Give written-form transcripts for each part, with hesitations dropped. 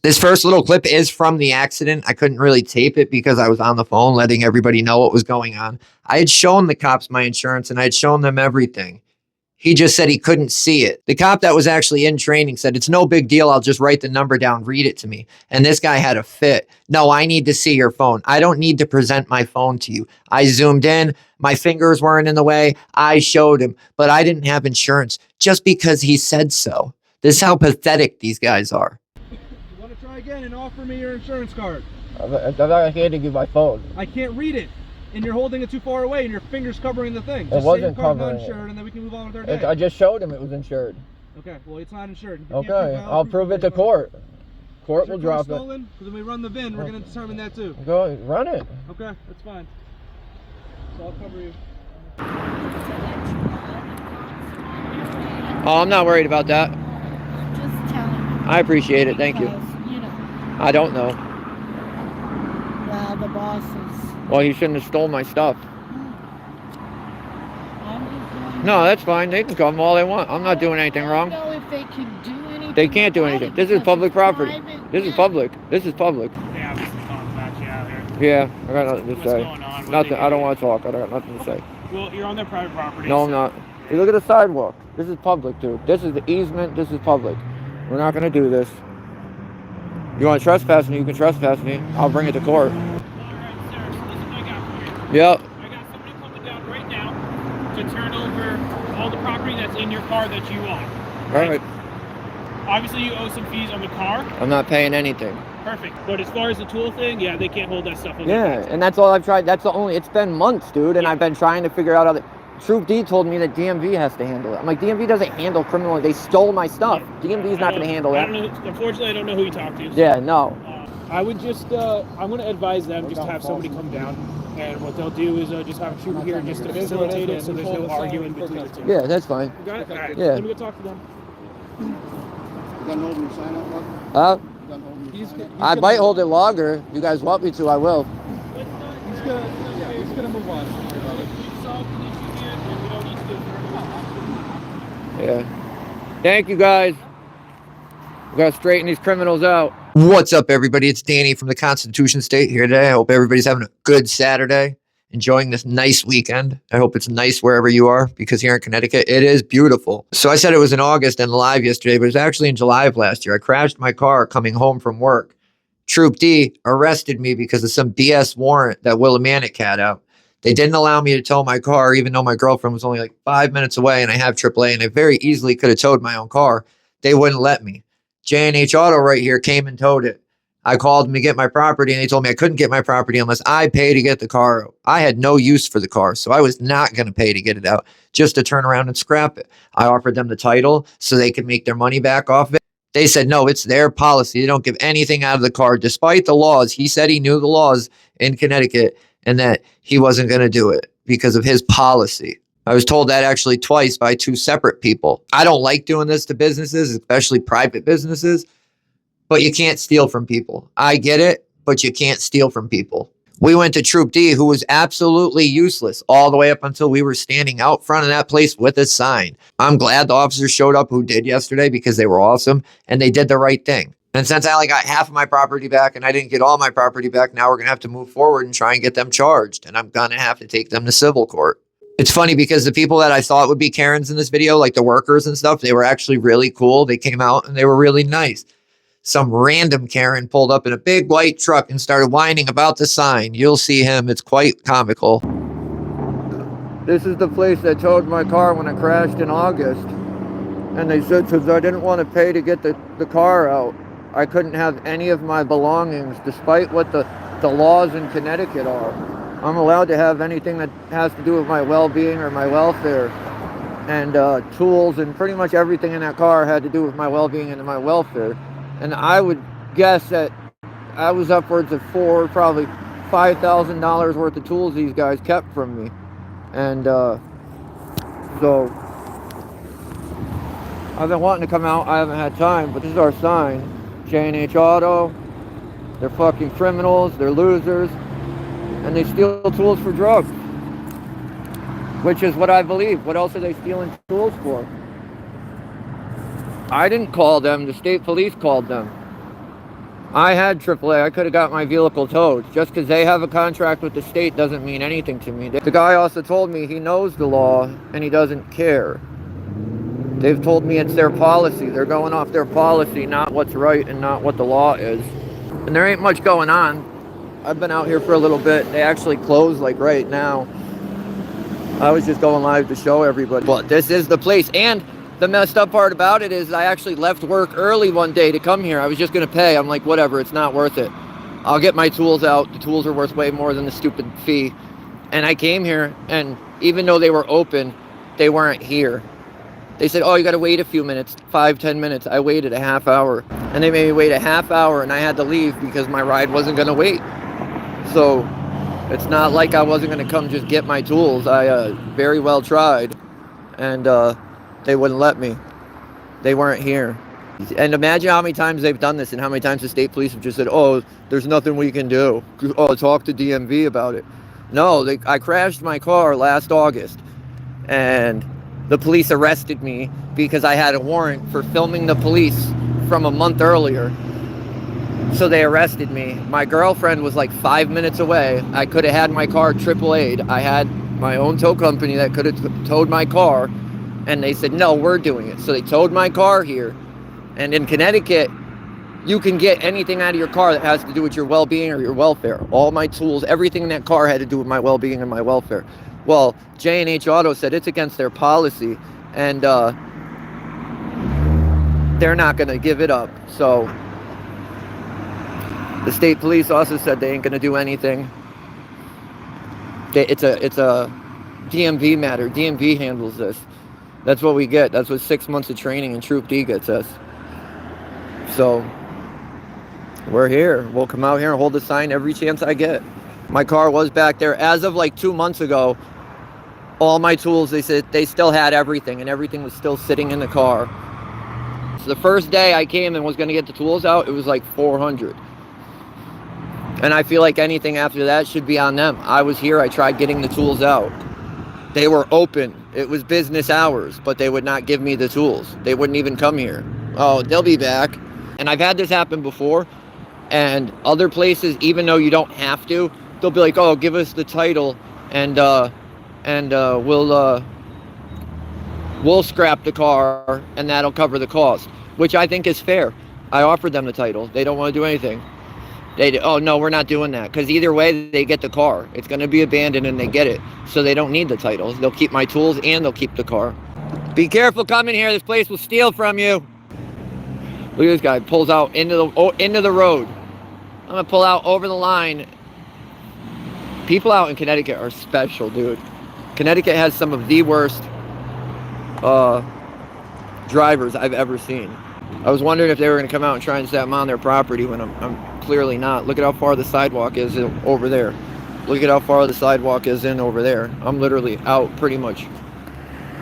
This first little clip is from the accident. I couldn't really tape it because I was on the phone letting everybody know what was going on. I had shown the cops my insurance and I had shown them everything. He just said he couldn't see it. The cop that was actually in training said, it's no big deal. I'll just write the number down, read it to me. And this guy had a fit. No, I need to see your phone. I don't need to present my phone to you. I zoomed in. My fingers weren't in the way. I showed him, but I didn't have insurance just because he said so. This is how pathetic these guys are. You want to try again and offer me your insurance card? I'm not handing you my phone. I can't read it. And you're holding it too far away and your finger's covering the thing. It wasn't covering it. And then we can move on with our day. I just showed him it was insured. Okay, well it's not insured. Okay, I'll prove it to court. Court will drop it. Because when we run the VIN, we're going to determine that too. Go, run it. Okay, that's fine. So I'll cover you. Oh, I'm not worried about that. Just telling you. I appreciate it. Thank you. You know, I don't know. well, the boss is... Well, he shouldn't have stole my stuff. No, that's fine. They can come all they want. I'm not doing anything wrong. I don't know if they can do anything. They can't do anything. This is public property. This is public. This is public. They obviously calling back you out here. Yeah, I got nothing to What's say. going on? Nothing. I don't want to talk. I got nothing to say. Well, you're on their private property. No, I'm not. Hey, look at the sidewalk. This is public, dude. This is the easement. This is public. We're not going to do this. You want to trespass me? You can trespass me. I'll bring it to court. Yep. I got somebody coming down right now to turn over all the property that's in your car that you own. Right. Obviously, you owe some fees on the car. I'm not paying anything. Perfect. But as far as the tool thing, yeah, they can't hold that stuff on Yeah, and that's all I've tried. That's the only, it's been months, dude, and I've been trying to figure out other. Troop D told me that DMV has to handle it. I'm like, DMV doesn't handle criminal. They stole my stuff. DMV's not going to handle that. Unfortunately, I don't know who you talked to. Yeah, no. I would just, I'm going to advise them just to have somebody come down. And what they'll do is just have a trooper here just to facilitate it so there's no arguing between the two. Yeah, that's fine. You got it? All right. Yeah. Let me go talk to them. You done holding your sign up, Mark? I might hold it longer. If you guys want me to, I will. He's gonna move on. Yeah. Thank you, guys. We got to straighten these criminals out. What's up, everybody? It's Danny from the Constitution State here today. I hope everybody's having a good Saturday, enjoying this nice weekend. I hope it's nice wherever you are, because here in Connecticut, it is beautiful. So I said it was in August and live yesterday, but it was actually in July of last year. I crashed my car coming home from work. Troop D arrested me because of some BS warrant that Willimantic had out. They didn't allow me to tow my car, even though my girlfriend was only like 5 minutes away and I have AAA and I very easily could have towed my own car. They wouldn't let me. J&H Auto right here came and towed it. I called them to get my property and they told me I couldn't get my property unless I pay to get the car out. I had no use for the car, so I was not going to pay to get it out, just to turn around and scrap it. I offered them the title so they could make their money back off it. They said, no, it's their policy. They don't give anything out of the car, despite the laws. He said he knew the laws in Connecticut and that he wasn't going to do it because of his policy. I was told that actually twice by two separate people. I don't like doing this to businesses, especially private businesses, but you can't steal from people. I get it, but you can't steal from people. We went to Troop D, who was absolutely useless all the way up until we were standing out front of that place with a sign. I'm glad the officers showed up who did yesterday because they were awesome and they did the right thing. And since I only got half of my property back and I didn't get all my property back, now we're going to have to move forward and try and get them charged. And I'm going to have to take them to civil court. It's funny because the people that I thought would be Karens in this video, like the workers and stuff, they were actually really cool. They came out and they were really nice. Some random Karen pulled up in a big white truck and started whining about the sign. You'll see him. It's quite comical. This is the place that towed my car when I crashed in August. And they said since I didn't want to pay to get the car out, I couldn't have any of my belongings, despite what the laws in Connecticut are. I'm allowed to have anything that has to do with my well-being or my welfare. And tools and pretty much everything in that car had to do with my well-being and my welfare. And I would guess that I was upwards of probably $5,000 worth of tools these guys kept from me. And so I've been wanting to come out. I haven't had time, but this is our sign. J&H Auto. They're fucking criminals. They're losers. And they steal tools for drugs, which is what I believe. What else are they stealing tools for? I didn't call them. The state police called them. I had AAA. I could have got my vehicle towed. Just because they have a contract with the state doesn't mean anything to me. The guy also told me he knows the law and he doesn't care. They've told me it's their policy. They're going off their policy, not what's right and not what the law is. And there ain't much going on. I've been out here for a little bit. They actually closed like right now. I was just going live to show everybody. But this is the place. And the messed up part about it is I actually left work early one day to come here. I was just going to pay. I'm like, whatever, it's not worth it. I'll get my tools out. The tools are worth way more than the stupid fee. And I came here, and even though they were open, they weren't here. They said, oh, you got to wait a few minutes, 5-10 minutes. I waited a half hour. And they made me wait a half hour, and I had to leave because my ride wasn't going to wait. So it's not like I wasn't going to come just get my tools. I very well tried. And they wouldn't let me. They weren't here. And imagine how many times they've done this and how many times the state police have just said, oh, there's nothing we can do. Oh, talk to DMV about it. No, I crashed my car last August. And the police arrested me because I had a warrant for filming the police from a month earlier. So they arrested me. My girlfriend was like 5 minutes away. I could have had my car AAA'd. I had my own tow company that could have towed my car. And they said, no, we're doing it. So they towed my car here. And in Connecticut, you can get anything out of your car that has to do with your well-being or your welfare. All my tools, everything in that car had to do with my well-being and my welfare. Well, J&H Auto said it's against their policy. And they're not going to give it up. So the state police also said they ain't going to do anything. It's a DMV matter. DMV handles this. That's what we get. That's what 6 months of training in Troop D gets us. So we're here. We'll come out here and hold the sign every chance I get. My car was back there. As of like 2 months ago, all my tools, they said they still had everything, and everything was still sitting in the car. So the first day I came and was going to get the tools out, it was like $400. And I feel like anything after that should be on them. I was here. I tried getting the tools out. They were open. It was business hours, but they would not give me the tools. They wouldn't even come here. Oh, they'll be back. And I've had this happen before. And other places, even though you don't have to, they'll be like, oh, give us the title and we'll scrap the car and that'll cover the cost, which I think is fair. I offered them the title. They don't want to do anything. Oh, no, we're not doing that. Because either way, they get the car. It's going to be abandoned and they get it. So they don't need the titles. They'll keep my tools and they'll keep the car. Be careful coming here. This place will steal from you. Look at this guy. Pulls out into the road. I'm going to pull out over the line. People out in Connecticut are special, dude. Connecticut has some of the worst drivers I've ever seen. I was wondering if they were going to come out and try and set them on their property when I'm clearly not. Look at how far the sidewalk is over there. Look at how far the sidewalk is in over there. I'm literally out pretty much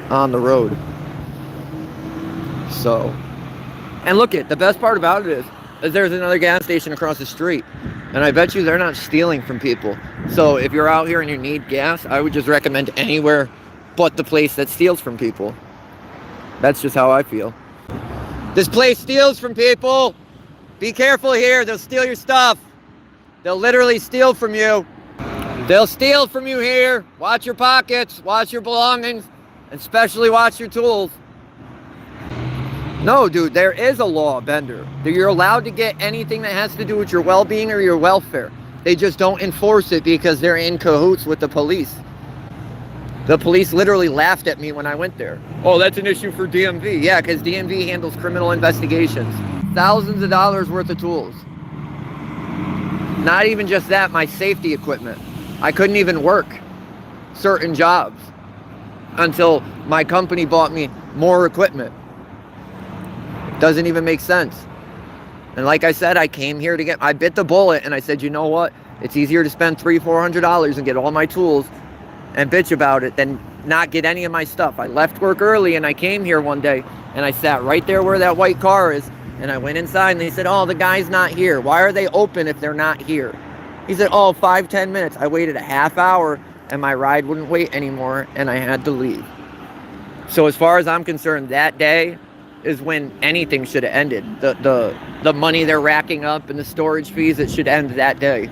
on the road. So, and look at the best part about it is there's another gas station across the street. And I bet you they're not stealing from people. So if you're out here and you need gas, I would just recommend anywhere but the place that steals from people. That's just how I feel. This place steals from people. Be careful here. They'll steal your stuff. They'll literally steal from you. They'll steal from you here. Watch your pockets. Watch your belongings. And especially watch your tools. No, dude, there is a law, Bender. You're allowed to get anything that has to do with your well-being or your welfare. They just don't enforce it because they're in cahoots with the police. The police literally laughed at me when I went there. Oh, that's an issue for DMV. Yeah, because DMV handles criminal investigations. Thousands of dollars worth of tools. Not even just that, my safety equipment. I couldn't even work certain jobs until my company bought me more equipment. Doesn't even make sense. And like I said, I came here to I bit the bullet and I said, you know what? It's easier to spend $300-400 and get all my tools and bitch about it than not get any of my stuff. I left work early and I came here one day and I sat right there where that white car is and I went inside and they said, oh, the guy's not here. Why are they open if they're not here? He said, oh, 5-10 minutes. I waited a half hour and my ride wouldn't wait anymore and I had to leave. So as far as I'm concerned, that day, is when anything should have ended. The money they're racking up and the storage fees, it should end that day.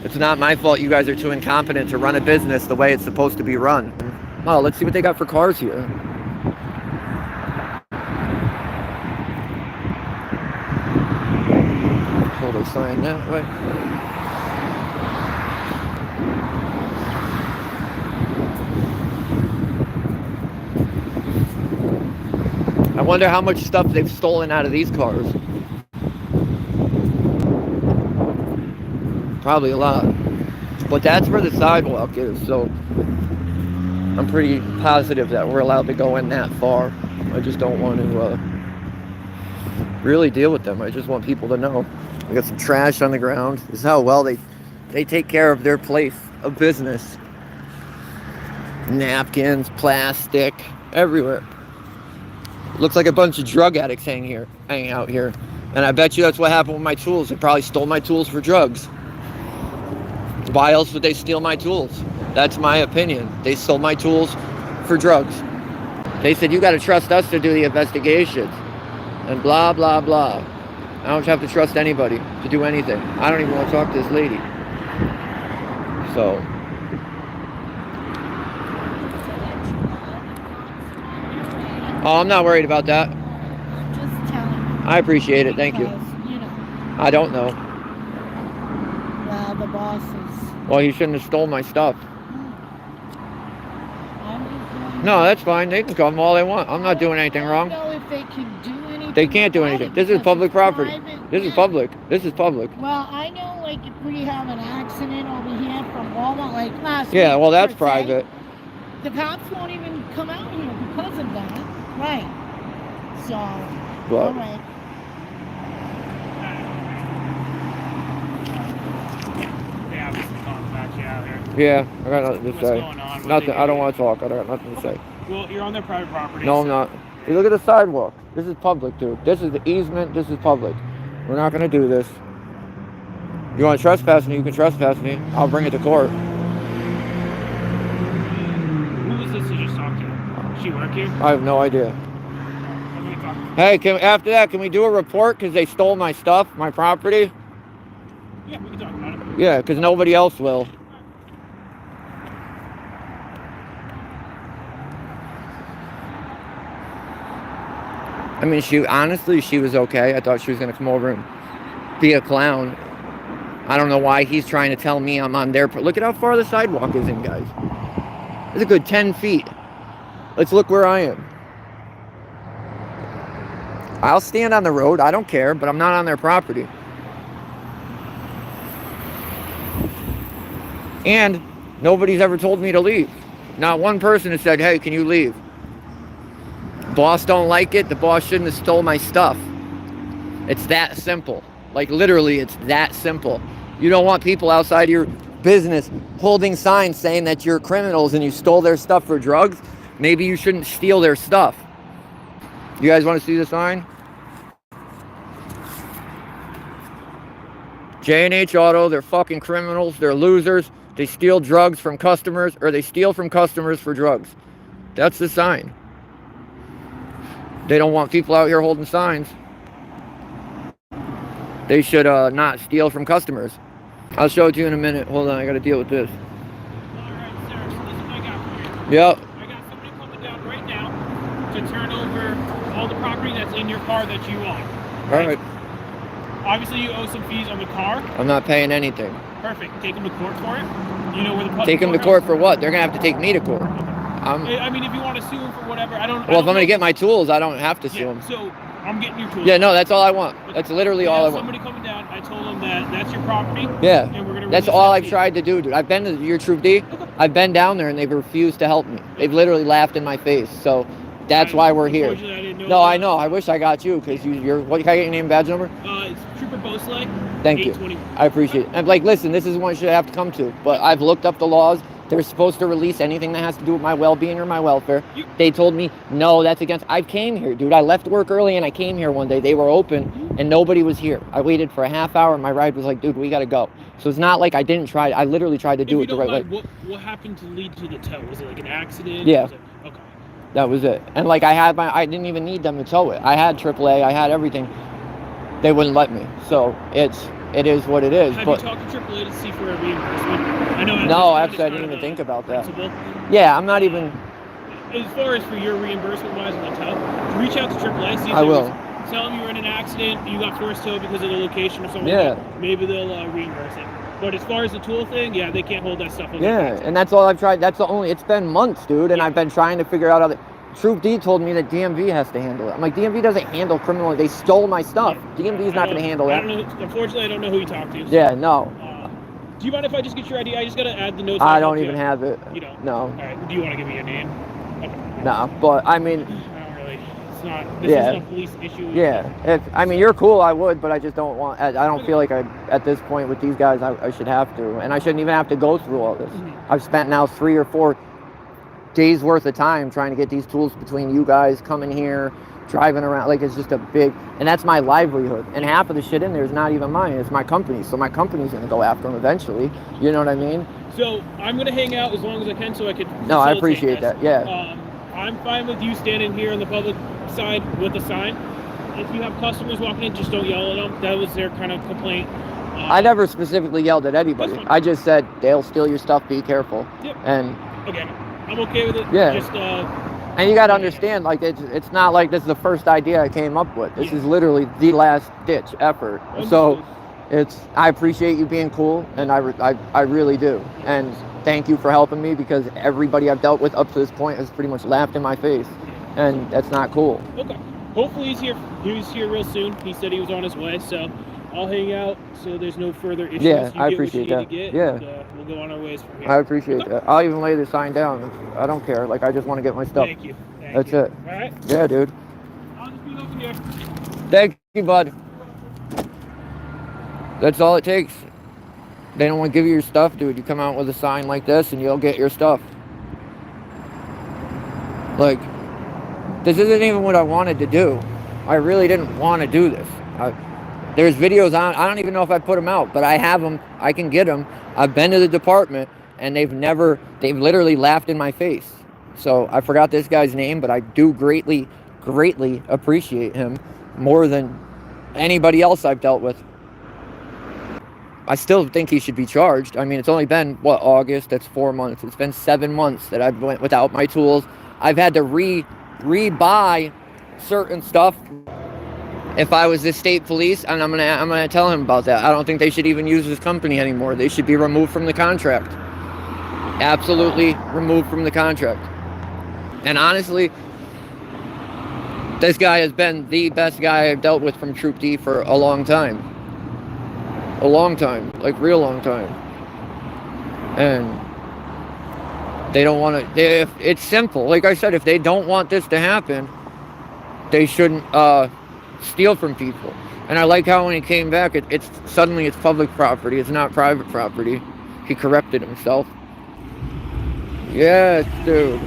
It's not my fault you guys are too incompetent to run a business the way it's supposed to be run. Oh, let's see what they got for cars here. Hold a sign that way. I wonder how much stuff they've stolen out of these cars. Probably a lot. But that's where the sidewalk is, so I'm pretty positive that we're allowed to go in that far. I just don't want to really deal with them. I just want people to know. We got some trash on the ground. This is how well they take care of their place of business. Napkins, plastic, everywhere. Looks like a bunch of drug addicts hanging out here. And I bet you that's what happened with my tools. They probably stole my tools for drugs. Why else would they steal my tools? That's my opinion. They stole my tools for drugs. They said, you got to trust us to do the investigations. And blah, blah, blah. I don't have to trust anybody to do anything. I don't even want to talk to this lady. So. Oh, I'm not worried about that. I'm just telling you. I appreciate it. Thank you. Because, you know, I don't know. well, the bosses. Well, he shouldn't have stole my stuff. I'm just going No, that's fine. They can come all they want. I'm not doing anything wrong. I don't know if they can do anything. They can't do about anything. it This is because public it's property. private. This is Yeah. public. This is public. Well, I know, like, if we have an accident over here from Walmart, like last Yeah, week, well, that's per se, private. the cops won't even come out here because of that. Right. So, But all right. They obviously contact you out here. yeah, I got nothing to What's say. going on? What Nothing. they I don't do? want to talk. I got nothing to say. Well, you're on their private property. No, I'm so- not. Hey, look at the sidewalk. This is public, dude. This is the easement. This is public. We're not going to do this. You want to trespass me? You can trespass me. I'll bring it to court. Who was this you just talked to? Does she work here? I have no idea. I'm gonna talk. Hey, after that, can we do a report because they stole my stuff, my property? Yeah, we can talk about it. Yeah, because nobody else will. I mean, honestly, she was okay. I thought she was going to come over and be a clown. I don't know why he's trying to tell me I'm on their... Look at how far the sidewalk is in, guys. It's a good 10 feet. Let's look where I am. I'll stand on the road. I don't care, but I'm not on their property. And nobody's ever told me to leave. Not one person has said, hey, can you leave? Boss don't like it. The boss shouldn't have stole my stuff. It's that simple. Like, literally, it's that simple. You don't want people outside your business holding signs saying that you're criminals and you stole their stuff for drugs. Maybe you shouldn't steal their stuff. You guys want to see the sign? J&H Auto, they're fucking criminals. They're losers. They steal drugs from customers, or they steal from customers for drugs. That's the sign. They don't want people out here holding signs. They should not steal from customers. I'll show it to you in a minute. Hold on, I gotta deal with this. Alright, sir. So this is what I got for you. Yep. I got somebody coming down right now to turn over all the property that's in your car that you own. Alright. Obviously, you owe some fees on the car. I'm not paying anything. Perfect. Take them to court for it. You know where the Take them to court for what? They're gonna have to take me to court. I mean, if you want to sue them for whatever, I don't. Well, if I'm gonna get my tools, I don't have to sue them. So I'm getting your tools. Yeah, no, that's all I want. That's literally all I want. Somebody coming down. I told them that that's your property. Yeah, and we're gonna that's release all that I've fee. tried to do, dude. I've been to your Troop D. I've been down there and they've refused to help me. They've literally laughed in my face. So that's why we're here. Unfortunately, I didn't know No, that. I know. I wish I got you because you're. What? Can I get your name and badge number? It's Trooper Bosley. Thank you. 821. I appreciate it. And like, listen, this is one you should have to come to. But I've looked up the laws. They're supposed to release anything that has to do with my well-being or my welfare. They told me, no, that's against... I came here, dude. I left work early and I came here one day. They were open and nobody was here. I waited for a half hour and my ride was like, dude, we got to go. So it's not like I didn't try. I literally tried to do it the right way. What happened to lead to the tow? Was it like an accident? Yeah. Was it, okay. That was it. And like I didn't even need them to tow it. I had AAA, I had everything. They wouldn't let me. So it is what it is. Have but you talked to AAA to see for a reimbursement? I know. no, actually, I didn't even think about that. Yeah, I'm not even. As far as for your reimbursement wise and the tow, reach out to AAA. See if I will. Tell them you were in an accident, you got forced towed because of the location or something. Yeah. Like that. Maybe they'll reimburse it. But as far as the tool thing, yeah, they can't hold that stuff. Yeah, and that's all I've tried. That's the only. It's been months, dude, and I've been trying to figure out how to. Troop D told me that DMV has to handle it. I'm like, DMV doesn't handle criminal. They stole my stuff. DMV's not going to handle that. Unfortunately, I don't know who you talked to. So, yeah, no. Do you mind if I just get your ID? I just got to add the notes. I don't even have it. You don't? No. All right. Do you want to give me your name? Okay. Nah, but I mean. I don't really. It's not. This isn't a police issue. Yeah. I mean, you're cool. I would, but I just don't want. I don't feel like at this point with these guys, I should have to, and I shouldn't even have to go through all this. I've spent now 3 or 4 days worth of time trying to get these tools between you guys coming here, driving around. Like, it's just a big, and that's my livelihood. And half of the shit in there is not even mine. It's my company. So my company's going to go after them eventually. You know what I mean? So I'm going to hang out as long as I can so I can. No, I appreciate that. Yeah. I'm fine with you standing here on the public side with a sign. If you have customers walking in, just don't yell at them. That was their kind of complaint. I never specifically yelled at anybody. I just said, they'll steal your stuff, be careful. Yep. And again, I'm okay with it. Yeah. Just, and you got to understand, like, it's not like this is the first idea I came up with. This is literally the last ditch effort. So I appreciate you being cool, and I really do. And thank you for helping me, because everybody I've dealt with up to this point has pretty much laughed in my face. And that's not cool. Okay. Hopefully he's here. He's here real soon. He said he was on his way, so I'll hang out so there's no further issues. Yeah, I appreciate that. Yeah. And, we'll go on our ways from here. I appreciate that. I'll even lay the sign down. I don't care. Like, I just want to get my stuff. Thank you. That's it. All right. Yeah, dude. I'll just be looking here. Thank you, bud. That's all it takes. They don't want to give you your stuff, dude. You come out with a sign like this and you'll get your stuff. Like, this isn't even what I wanted to do. I really didn't want to do this. There's videos on, I don't even know if I put them out, but I have them. I can get them. I've been to the department, and they've literally laughed in my face. So I forgot this guy's name, but I do greatly appreciate him more than anybody else I've dealt with. I still think he should be charged. I mean, it's only been, August? That's 4 months. It's been 7 months that I've went without my tools. I've had to re-buy certain stuff. If I was the state police, and I'm gonna tell him about that. I don't think they should even use this company anymore. They should be removed from the contract. Absolutely removed from the contract. And honestly, this guy has been the best guy I've dealt with from Troop D for a long time. A long time, like real long time. And they don't want to. It's simple. Like I said, if they don't want this to happen, they shouldn't steal from people. And I like how when he came back, it's suddenly it's public property. It's not private property. He corrected himself. Yes, dude.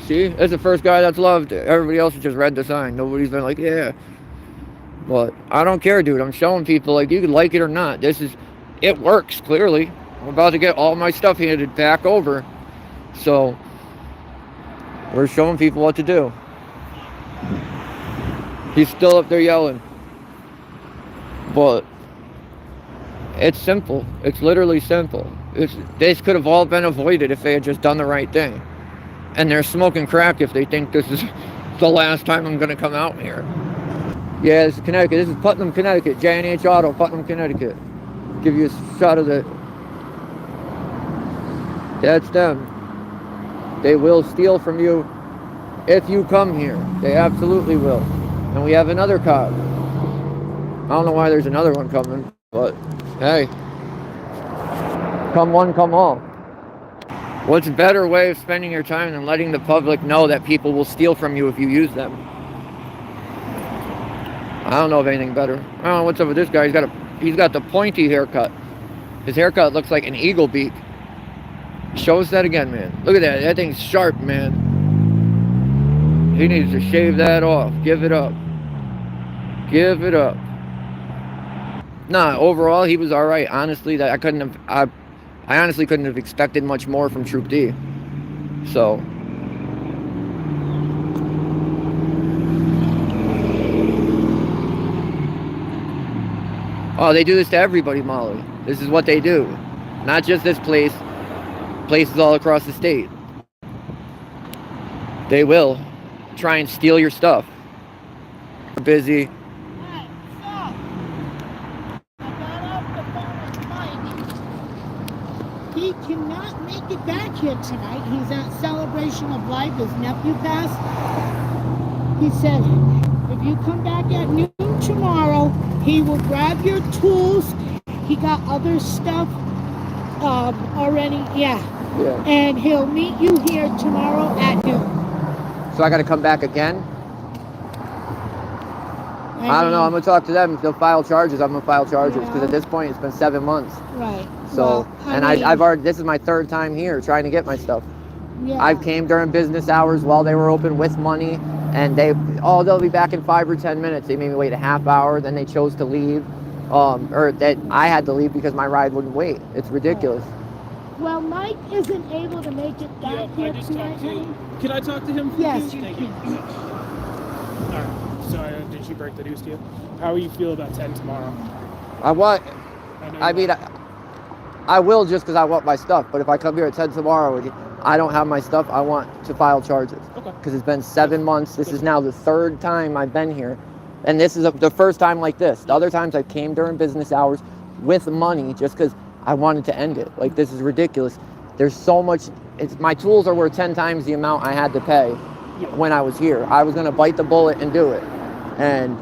See, that's the first guy that's loved it. Everybody else has just read the sign. Nobody's been like, yeah. But I don't care, dude. I'm showing people, like, you can like it or not. It works, clearly. I'm about to get all my stuff handed back over. So, we're showing people what to do. He's still up there yelling. But it's simple. It's literally simple. This could have all been avoided if they had just done the right thing. And they're smoking crack if they think this is the last time I'm going to come out here. Yeah, this is Connecticut. This is Putnam, Connecticut. J&H Auto, Putnam, Connecticut. Give you a shot of the... That's them. They will steal from you if you come here. They absolutely will. And we have another cop. I don't know why there's another one coming, but hey. Come one, come all. What's a better way of spending your time than letting the public know that people will steal from you if you use them? I don't know of anything better. I don't know what's up with this guy. He's got the pointy haircut. His haircut looks like an eagle beak. Show us that again, man. Look at that. That thing's sharp, man. He needs to shave that off. Give it up. Give it up. Nah, overall, he was all right. Honestly, I honestly couldn't have expected much more from Troop D. So, Oh, they do this to everybody, Molly. This is what they do. Not just this place. Places all across the state. They will try and steal your stuff. We're busy. Right, so I got off the phone with Mike. He cannot make it back here tonight. He's at Celebration of Life. His nephew passed. He said, if you come back at noon tomorrow, he will grab your tools. He got other stuff already, yeah. And he'll meet you here tomorrow at noon. So I got to come back again? I don't know. I'm going to talk to them. If they'll file charges, I'm going to file charges. Because at this point, it's been 7 months. Right. So, well, I've already, this is my 3rd time here trying to get my stuff. Yeah. I came during business hours while they were open with money. And they'll be back in 5 or 10 minutes. They made me wait a half hour. Then they chose to leave. Or that I had to leave because my ride wouldn't wait. It's ridiculous. Well, Mike isn't able to make it back here tonight. Can I talk to him? Yes, you Thank can. you. All right. So did she break the news to you? How will you feel about 10 tomorrow? I will just because I want my stuff. But if I come here at 10 tomorrow and I don't have my stuff, I want to file charges. Okay. Because it's been 7 months. This is now the 3rd time I've been here. And this is the first time like this. The other times I came during business hours with money just because I wanted to end it. Like, this is ridiculous. There's so much. My tools are worth 10 times the amount I had to pay when I was here. I was going to bite the bullet and do it. And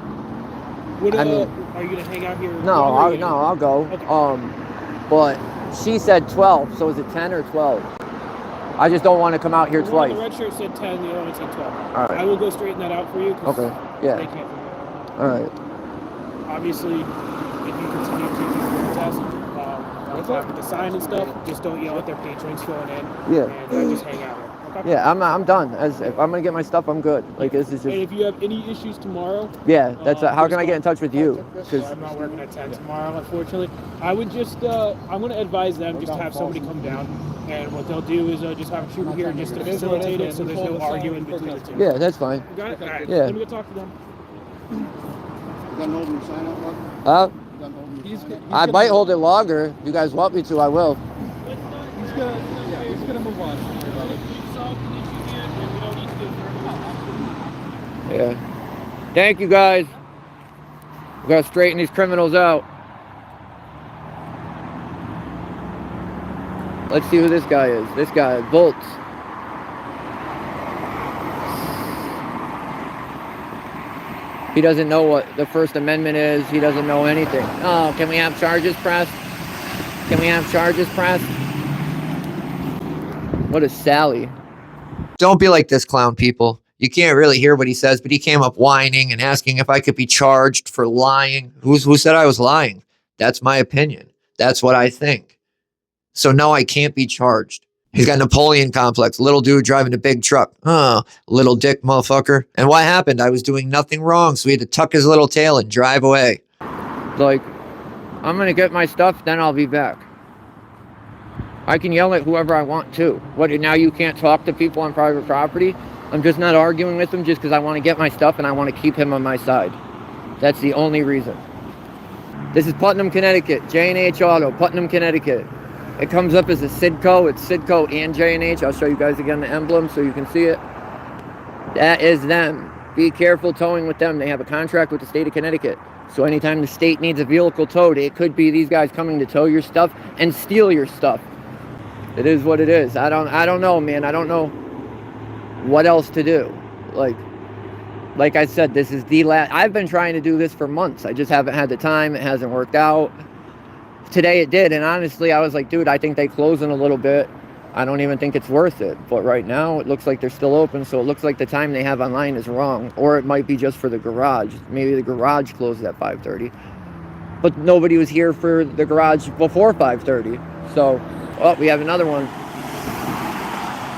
are you going to hang out here? No, I'll go. Okay. But she said 12, so is it 10 or 12? I just don't want to come out here twice. The red shirt said 10, the other one said 12. All right. I will go straighten that out for you. Okay, yeah. They can't. All right. Obviously, if you continue to do the test, with the sign and stuff, just don't yell at their patrons going in. Yeah. And just hang out here. Okay? Yeah, I'm done. If I'm gonna get my stuff, I'm good. Like, this is just. And if you have any issues tomorrow, yeah, that's how can I get in touch with you? Because I'm not working at 10 tomorrow, unfortunately. I would just I'm going to advise them just to have somebody come down, and what they'll do is just have a shooter here just to facilitate it, so there's no arguing between the two. Yeah, that's fine. You got it? All right. Yeah. Let me go talk to them. You done holding your sign up, bud? You done holding your sign up? I might hold it longer. If you guys want me to, I will. He's gonna move on. Yeah. Thank you, guys. We gotta straighten these criminals out. Let's see who this guy is. This guy, Volts. He doesn't know what the First Amendment is. He doesn't know anything. Oh, can we have charges pressed? Can we have charges pressed? What is Sally? Don't be like this clown, people. You can't really hear what he says, but he came up whining and asking if I could be charged for lying. Who said I was lying? That's my opinion. That's what I think. So no, I can't be charged. He's got Napoleon complex. Little dude driving a big truck. Oh, little dick motherfucker. And what happened? I was doing nothing wrong, so he had to tuck his little tail and drive away. Like, I'm going to get my stuff, then I'll be back. I can yell at whoever I want to. What, now you can't talk to people on private property? I'm just not arguing with him just because I want to get my stuff and I want to keep him on my side. That's the only reason. This is Putnam, Connecticut. J&H Auto, Putnam, Connecticut. It comes up as a Sidco. It's Sidco and J&H. I'll show you guys again the emblem so you can see it. That is them. Be careful towing with them. They have a contract with the state of Connecticut. So anytime the state needs a vehicle towed, it could be these guys coming to tow your stuff and steal your stuff. It is what it is. I don't know, man. I don't know what else to do. Like I said, this is the last. I've been trying to do this for months. I just haven't had the time. It hasn't worked out. Today it did, and honestly, I was like, dude, I think they close in a little bit. I don't even think it's worth it. But right now, it looks like they're still open, so it looks like the time they have online is wrong. Or it might be just for the garage. Maybe the garage closes at 5:30. But nobody was here for the garage before 5:30. So, oh, we have another one.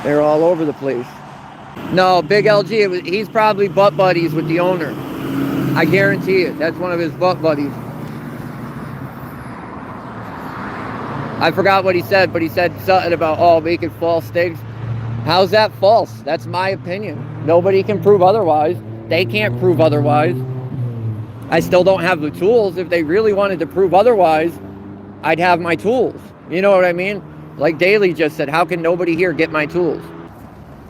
They're all over the place. No, Big LG, he's probably butt buddies with the owner. I guarantee it. That's one of his butt buddies. I forgot what he said, but he said something about, oh, making false things. How's that false? That's my opinion. Nobody can prove otherwise. They can't prove otherwise. I still don't have the tools. If they really wanted to prove otherwise, I'd have my tools. You know what I mean? Like Daly just said, how can nobody here get my tools?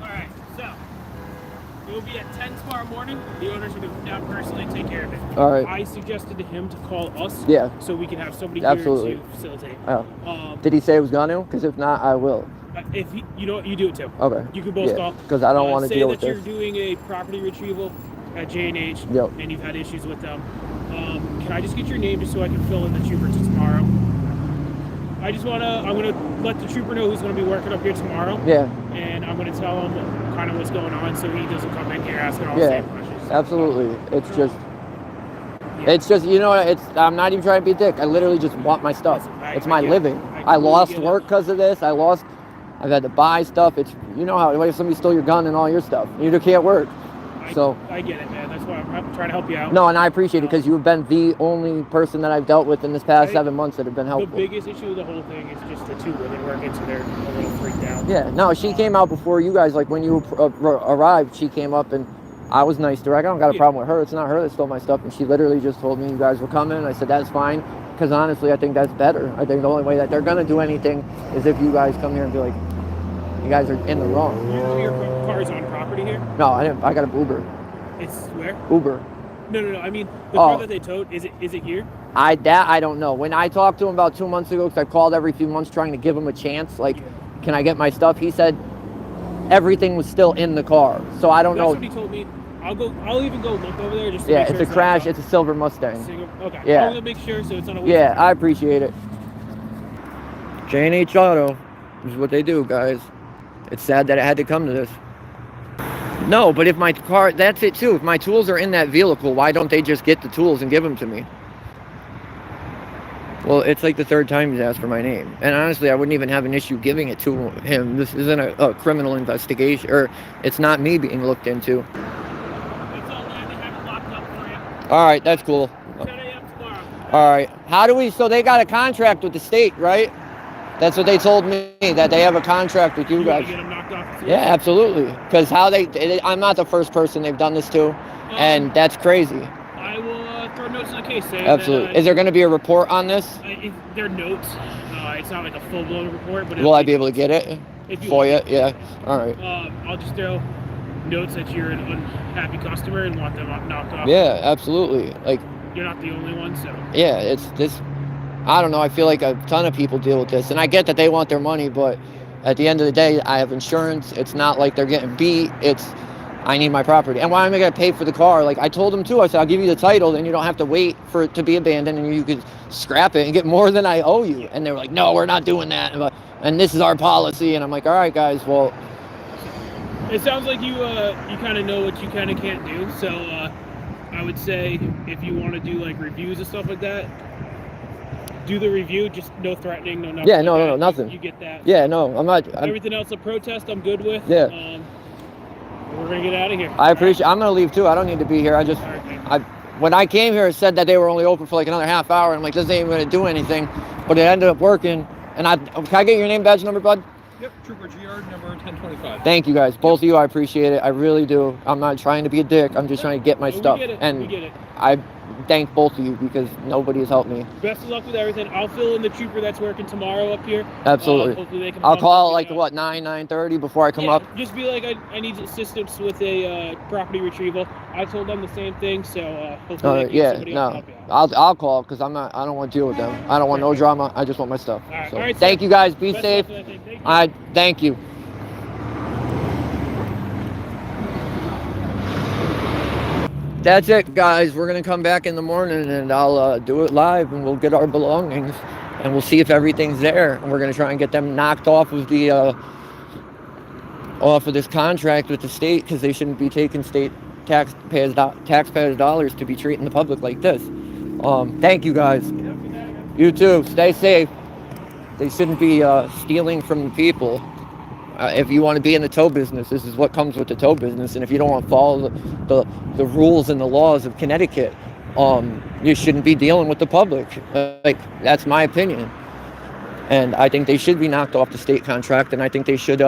All right, so it will be at 10 tomorrow morning. The owner's going to come down personally and take care of it. All right. I suggested to him to call us. Yeah. So we can have somebody Absolutely. here to facilitate. Oh. Did he say he was going to? Because if not, I will. If he, you know what, you do it too. Okay. You can both call. Because I don't want to deal with Say that this. you're doing a property retrieval at J&H, Yep. and you've had issues with them. Can I just get your name just so I can fill in the trooper to tomorrow? I'm going to let the trooper know who's going to be working up here tomorrow. Yeah. And I'm going to tell him kind of what's going on so he doesn't come in here asking all the same questions. Absolutely. It's just, you know, I'm not even trying to be a dick. I literally just want my stuff. It's my living. I lost work because of this. I've had to buy stuff. It's, you know how, what if somebody stole your gun and all your stuff? You can't work. So I get it, man. That's why I'm trying to help you out. No, and I appreciate it because you've been the only person that I've dealt with in this past 7 months that have been helpful. The biggest issue with the whole thing is just the two women working, so they're a little freaked out. Yeah, no, she came out before you guys. Like when you arrived, she came up and I was nice to her. I don't got a problem with her. It's not her that stole my stuff. And she literally just told me you guys were coming. And I said, that's fine. Because honestly, I think that's better. I think the only way that they're going to do anything is if you guys come here and be like, you guys are in the wrong. You know your car's on property here? No, I didn't. I got an Uber. It's where? Uber. No. I mean, the car that they towed, is it here? I don't know. When I talked to him about 2 months ago, because I called every few months trying to give him a chance, like, can I get my stuff? He said everything was still in the car. So I don't know. That's what he told me. I'll even go look over there just to yeah, make sure it's a crash. It's a silver Mustang. Okay. Yeah. I'm gonna make sure so it's on a. Yeah, I appreciate it. J&H Auto is what they do, guys. It's sad that it had to come to this. No, but if my car, that's it too. If my tools are in that vehicle, why don't they just get the tools and give them to me? Well, it's like the third time he's asked for my name. And honestly, I wouldn't even have an issue giving it to him. This isn't a criminal investigation, or it's not me being looked into. It's all there. They have it locked up for you. All right, that's cool. 10 a.m. tomorrow. All right. So they got a contract with the state, right? That's what they told me, that they have a contract with you guys. Get them knocked off the Yeah, absolutely. Because I'm not the first person they've done this to, and that's crazy. I will throw notes in the case. Absolutely. Is there going to be a report on this? They're notes. It's not like a full-blown report, but will I be able to get it? For you? Yeah. All right. I'll just throw notes that you're an unhappy customer and want them knocked off. Yeah, absolutely. Like, you're not the only one, so. Yeah, it's this. I don't know. I feel like a ton of people deal with this, and I get that they want their money, but at the end of the day, I have insurance. It's not like they're getting beat. I need my property. And why am I going to pay for the car? Like I told them too, I said, I'll give you the title, then you don't have to wait for it to be abandoned, and you could scrap it and get more than I owe you. And they were like, no, we're not doing that. And this is our policy. And I'm like, all right, guys, well. It sounds like you kind of know what you kind of can't do. So I would say if you want to do like reviews and stuff like that, do the review, just no threatening, no nothing. Yeah, no, nothing. You get that. Yeah, no, I'm not. Everything else, a protest, I'm good with. Yeah. We're going to get out of here. I appreciate I'm going to leave too. I don't need to be here. When I came here, it said that they were only open for like another half hour. And I'm like, this ain't even going to do anything. But it ended up working. And can I get your name, badge number, bud? Yep, Trooper GR number 1025. Thank you guys. Both of you, I appreciate it. I really do. I'm not trying to be a dick. I'm just trying to get my stuff. We get it. And we get it. I thank both of you because nobody has helped me. Best of luck with everything. I'll fill in the trooper that's working tomorrow up here. Absolutely. Hopefully they can I'll call like what 9:30 before I come up. Just be like, I need assistance with a property retrieval. I told them the same thing, so hopefully they can somebody else to help you out. I'll call because I don't want to deal with them. I don't want no drama. I just want my stuff. All right, So, all right, thank you guys. Be Best safe. of luck with everything. Thank you. That's it, guys. We're going to come back in the morning and I'll do it live and we'll get our belongings and we'll see if everything's there. And we're going to try and get them knocked off of this contract with the state because they shouldn't be taking state taxpayers' dollars to be treating the public like this. Thank you, guys. You too. Stay safe. They shouldn't be stealing from the people. If you want to be in the tow business, this is what comes with the tow business. And if you don't want to follow the rules and the laws of Connecticut, you shouldn't be dealing with the public. That's my opinion. And I think they should be knocked off the state contract. And I think they should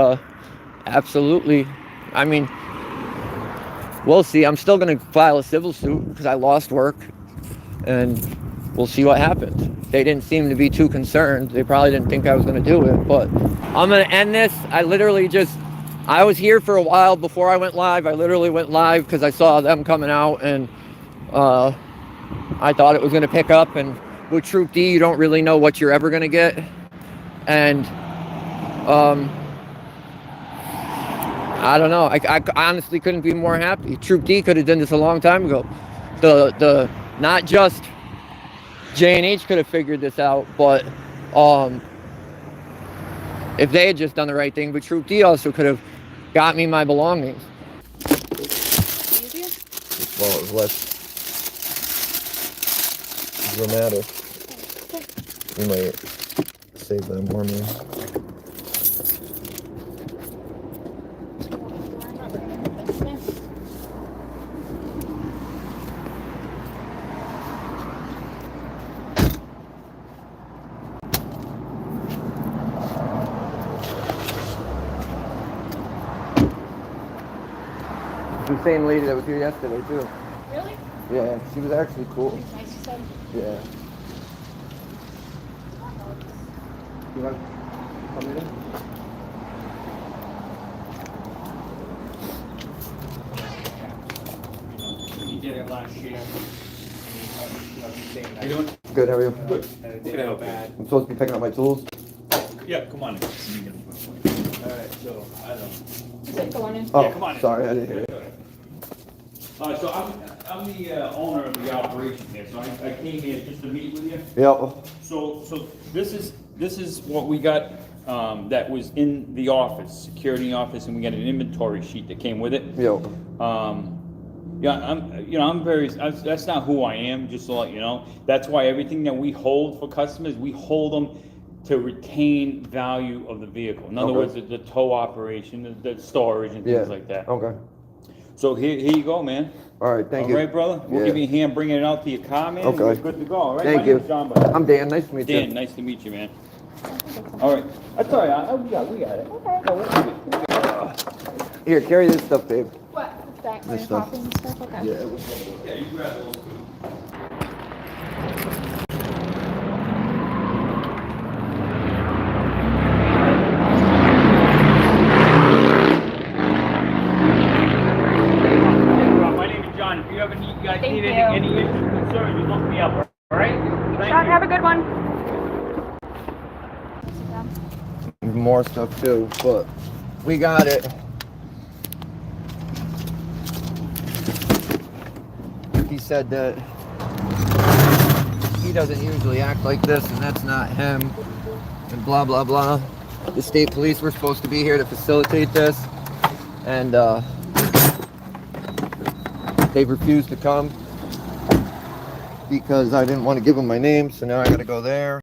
absolutely. I mean, we'll see. I'm still going to file a civil suit because I lost work and we'll see what happens. They didn't seem to be too concerned. They probably didn't think I was going to do it, but I'm going to end this. I was here for a while before I went live. I literally went live because I saw them coming out, and I thought it was going to pick up. And with Troop D, you don't really know what you're ever going to get. And I don't know. I honestly couldn't be more happy. Troop D could have done this a long time ago. The not just J&H could have figured this out, but if they had just done the right thing, but Troop D also could have got me my belongings. Easier? Well, it was less dramatic. You might save that more, man. The same lady that was here yesterday too. Really? Yeah, she was actually cool. Nice, you said. Yeah. You want to come in? He did it last year. How you doing? Good, how are you? Good. Can I help you? I'm supposed to be picking up my tools. Yeah, come on in. Alright, so, I don't know. Sit, go on in. Oh, Yeah, come on in. sorry, I didn't hear it. So I'm the owner of the operation here, so I came here just to meet with you. Yep. So this is what we got, that was in the office, security office, and we got an inventory sheet that came with it. Yep. I'm very, that's not who I am, just to let you know. That's why everything that we hold for customers, we hold them to retain value of the vehicle. In other Okay. words, the tow operation, the storage and things like that. Okay. So here you go, man. All right, thank you. All right, brother? We'll Yeah. give you a hand bringing it out to your car, man. Okay. We're good to go, all right? Thank My you. name's John, brother. I'm Dan, nice to meet Dan, you. nice to meet you, man. All right. That's all right. We got it. Here, carry this stuff, babe. What? What's that? This Your stuff. coffee and stuff? Okay. Yeah. Yeah, you grab those two. My name is John. If you ever need, guys Thank need you. any issues, concerns, you look me up, all right? Thank John, you. have a good one. More stuff too, but we got it. He said that he doesn't usually act like this, and that's not him, and blah blah blah. The state police were supposed to be here to facilitate this, and they've refused to come because I didn't want to give them my name, so now I gotta go there.